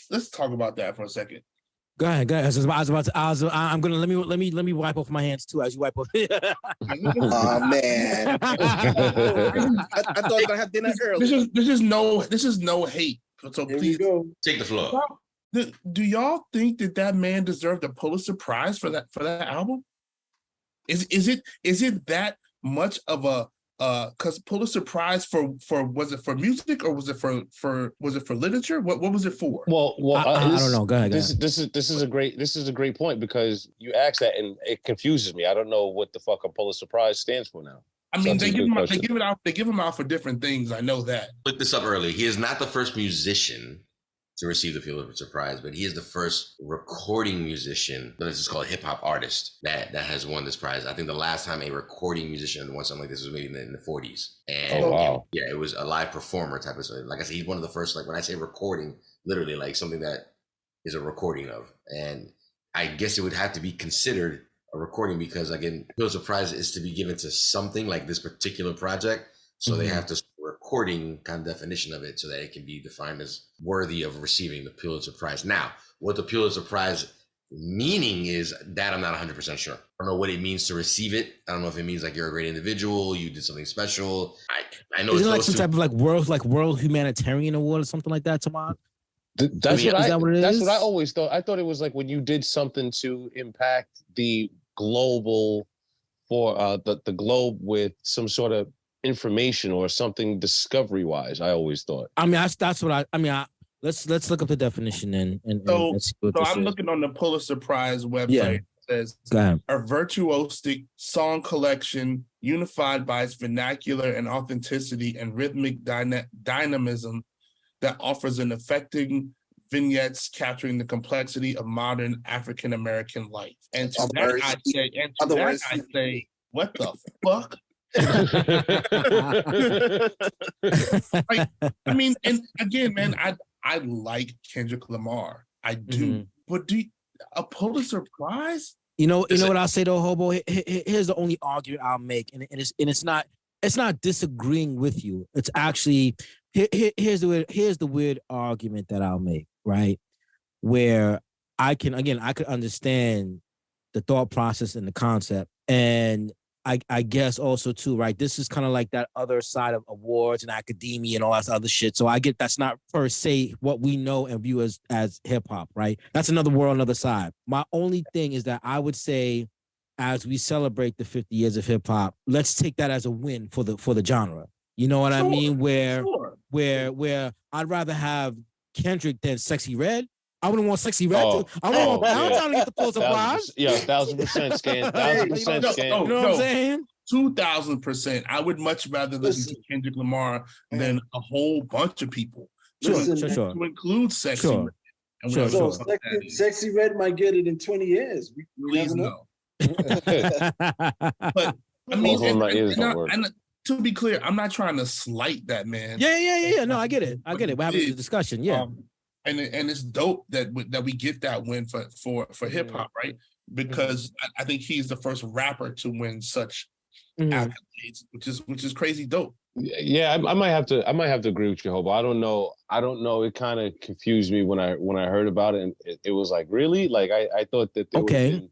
Let's talk about that for a second. Go ahead. I'm gonna let me wipe off my hands too as you wipe off. Oh man, I thought I had dinner early. This is no hate. So Here please we go. Take the floor. Do y'all think that man deserved a Pulitzer Prize for that album? Is it that much of a because Pulitzer Prize for was it for music or was it for literature? What was it for? Well, I don't know. Go ahead. This is a great point because you asked that and it confuses me. I don't know what the fuck a Pulitzer Prize stands for now. I mean, they give them out for different things. I know that. Looked this up earlier. He is not the first musician to receive the Pulitzer Prize, but he is the first recording musician, let's just call it hip hop artist, that has won this prize. I think the last time a recording musician won something like this was maybe in the 40s. And wow. Yeah, it was a live performer type of stuff. Like I said, he's one of the first, like when I say recording, literally like something that is a recording of. And I guess it would have to be considered a recording because again, Pulitzer Prize is to be given to something like this particular project. So they have to recording kind of definition of it so that it can be defined as worthy of receiving the Pulitzer Prize. Now, what the Pulitzer Prize meaning is that I'm not 100% sure. I don't know what it means to receive it. I don't know if it means like you're a great individual, you did something special. I know it's like some type of like world humanitarian award or something like that, Tamad. That's what I always thought. I thought it was like when you did something to impact the global for the globe with some sort of information or something discovery wise. I always thought. I mean, that's what I mean. Let's look up the definition and see what this is. Looking on the Pulitzer Prize website. Yeah. It says a virtuosic song collection unified by its vernacular and authenticity and rhythmic dynamism that offers an affecting vignettes capturing the complexity of modern African American life. And to that I say, what the fuck? I mean, and again, man, I like Kendrick Lamar. I do, but a Pulitzer Prize? You know what I'll say though, Hobo. Here's the only argument I'll make, and it's not disagreeing with you. It's actually here's the weird argument that I'll make, right? Where I could understand the thought process and the concept, and I guess also too, right? This is kind of like that other side of awards and academia and all that other shit. So I get that's not per se what we know and view as hip hop, right? That's another world, another side. My only thing is that I would say, as we celebrate the 50 years of hip hop, let's take that as a win for the genre. You know what I mean? Where I'd rather have Kendrick than Sexy Red. I wouldn't want Sexy Red. I'm trying to get the Pulitzer Prize. Yeah, 1,000% Scan. 1,000% Scan. You know what I'm saying? 2,000%. I would much rather listen to Kendrick Lamar than a whole bunch of people. Sure. To include Sexy Red. Sexy Red might get it in 20 years. We Please never know. But I mean, and to be clear, I'm not trying to slight that man. Yeah. No, I get it. We're having a discussion. Yeah. And it's dope that we get that win for hip hop, right? Because I think he's the first rapper to win such accolades, which is crazy dope. Yeah, I might have to agree with you, Hobo. I don't know. It kind of confused me when I heard about it, and it was like, really? Like I thought that.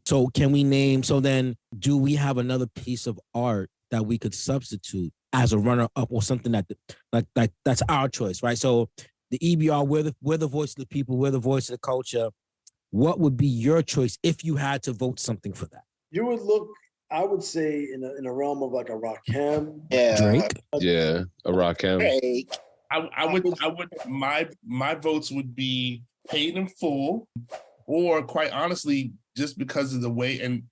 So can we name? So then, do we have another piece of art that we could substitute as a runner up or something that's our choice, right? So. The EBR, we're the voice of the people, we're the voice of the culture. What would be your choice if you had to vote something for that? You would look, I would say, in a realm of like a Rakim. Yeah. Drake. Yeah, a Rakim. Drake. I would. My votes would be Paid in Full, or quite honestly, just because of the way and.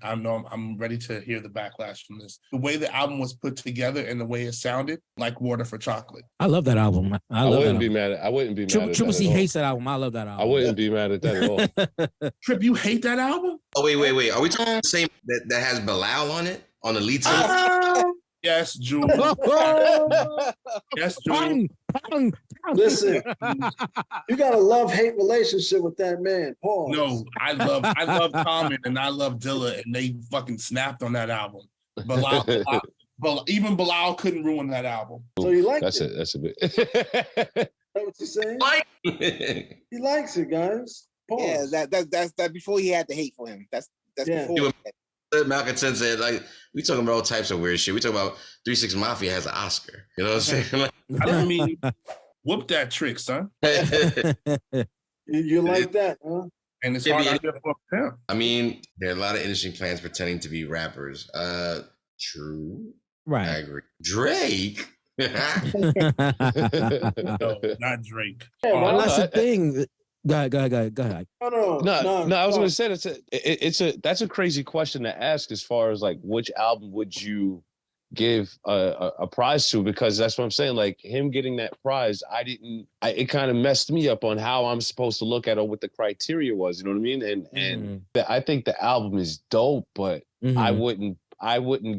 I know I'm ready to hear the backlash from this. The way the album was put together and the way it sounded, like Water for Chocolate. I love that album. I wouldn't be mad at that. Triple C hates that album. I love that album. I wouldn't be mad at that at all. Trip, you hate that album? Oh, wait. Are we talking the same that has Bilal on it? On the lead side? Yes, Jules. Yes, Jules. Listen, you got a love-hate relationship with that man, Paul. No, I love Common and I love Dilla, and they fucking snapped on that album. Bilal But even Bilal couldn't ruin that album. So you like it? That's a bit. Is that what you're saying? Like He likes it, guys. Pause. Yeah, that's before he had the hate for him. That's before. Malcontent said, like, we talking about all types of weird shit. We talking about 3 6 Mafia has an Oscar. You know what I'm saying? Like, I mean, whoop that trick, son. You like that, huh? And it's hard out there for him. I mean, there are a lot of interesting plans pretending to be rappers. True. Right. I agree. Drake. No, not Drake. Yeah, Well, that's the thing. Go ahead. No. I was gonna say that's a crazy question to ask as far as like which album would you give a prize to, because that's what I'm saying. Like him getting that prize, it kind of messed me up on how I'm supposed to look at it, what the criteria was. You know what I mean? And I think the album is dope, but I wouldn't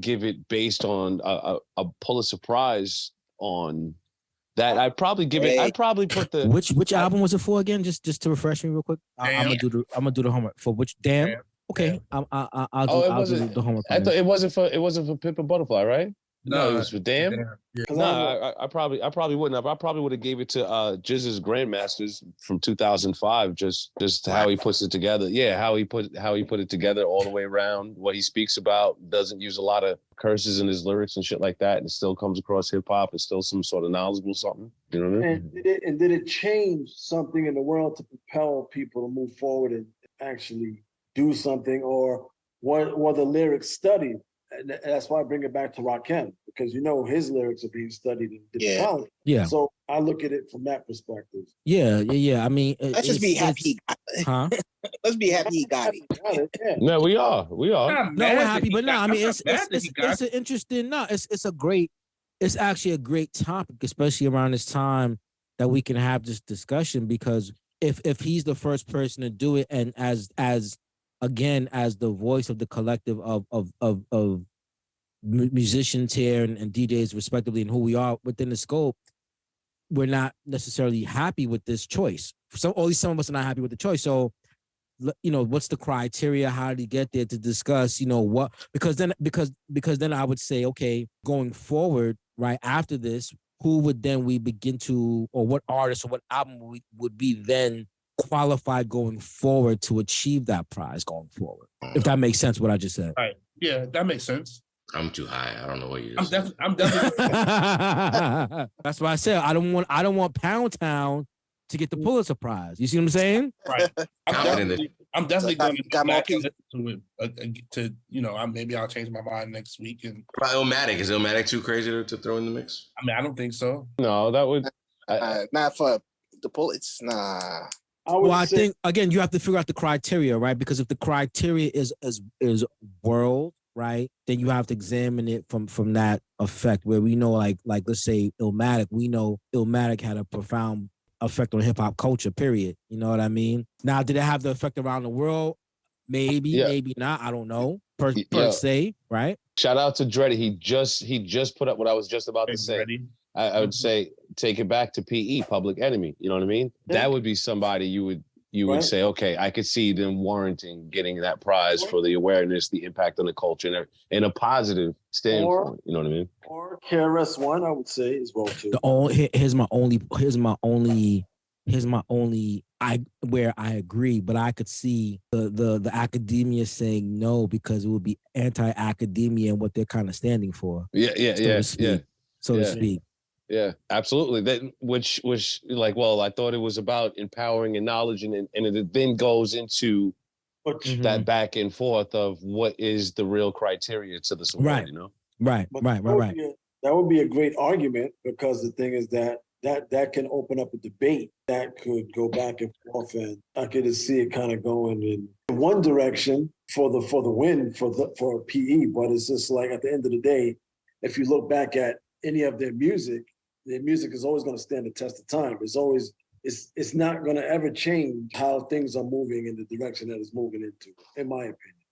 give it based on a Pulitzer Prize on that. I'd probably put the which album was it for again? Just to refresh me real quick. I'm gonna do the homework for which Damn. Okay, I'll do the homework. I thought it wasn't for Pimp a Butterfly, right? No, it was for Damn. Yeah. No, I probably wouldn't have. I probably would have gave it to Jizz's Grandmasters from 2005. Just how he puts it together. Yeah, how he put it together all the way around. What he speaks about, doesn't use a lot of curses in his lyrics and shit like that, and it still comes across hip hop. It's still some sort of knowledgeable something. You know what I mean? And did it change something in the world to propel people to move forward and actually do something, or were the lyrics studied? And that's why I bring it back to Rakim, because his lyrics are being studied in different colleges. Yeah. So I look at it from that perspective. Yeah. I mean, let's just be happy. Let's be happy he got it. Yeah. No, we are. No, we're happy, but no, I mean, it's an interesting. No, it's actually a great topic, especially around this time that we can have this discussion, because if he's the first person to do it, and as the voice of the collective of musicians here and DJs respectively, and who we are within the scope, we're not necessarily happy with this choice. At least some of us are not happy with the choice. So, what's the criteria? How did he get there to discuss? What? Because then I would say, okay, going forward, right after this, who would then we begin to, or what artist or what album would be then qualified going forward to achieve that prize going forward? If that makes sense, what I just said. Right. Yeah, that makes sense. I'm too high. I don't know what you I'm definitely. That's why I said I don't want Pound Town to get the Pulitzer Prize. You see what I'm saying? Right. I'm definitely going to got more people to it. Maybe I'll change my mind next week. And Illmatic, is Illmatic too crazy to throw in the mix? I mean, I don't think so. No, that would not for the Pulitzer. Nah. I think again you have to figure out the criteria, right? Because if the criteria is world, right, then you have to examine it from that effect, where we know like let's say Illmatic, we know Illmatic had a profound effect on hip hop culture, period. You know what I mean? Now, did it have the effect around the world? Maybe, maybe not. I don't know per se, right? Shout out to Dreddy. He just put up what I was just about to say. I would say take it back to PE, Public Enemy. You know what I mean? Yeah. That would be somebody you would say, okay, I could see them warranting getting that prize for the awareness, the impact on the culture, and in a positive standpoint. You know what I mean? Or KRS-One, I would say as well too. Here's my only. Where I agree, but I could see the academia saying no, because it would be anti-academia and what they're kind of standing for. So to speak. Yeah, absolutely. That which like, well, I thought it was about empowering and knowledge, and it then goes into that back and forth of what is the real criteria to this award, right? Right. That would be a great argument, because the thing is that can open up a debate that could go back and forth, and I could see it kind of going in one direction for the win for PE, but it's just like at the end of the day, if you look back at any of their music is always going to stand the test of time. It's not going to ever change how things are moving in the direction that it's moving into, in my opinion.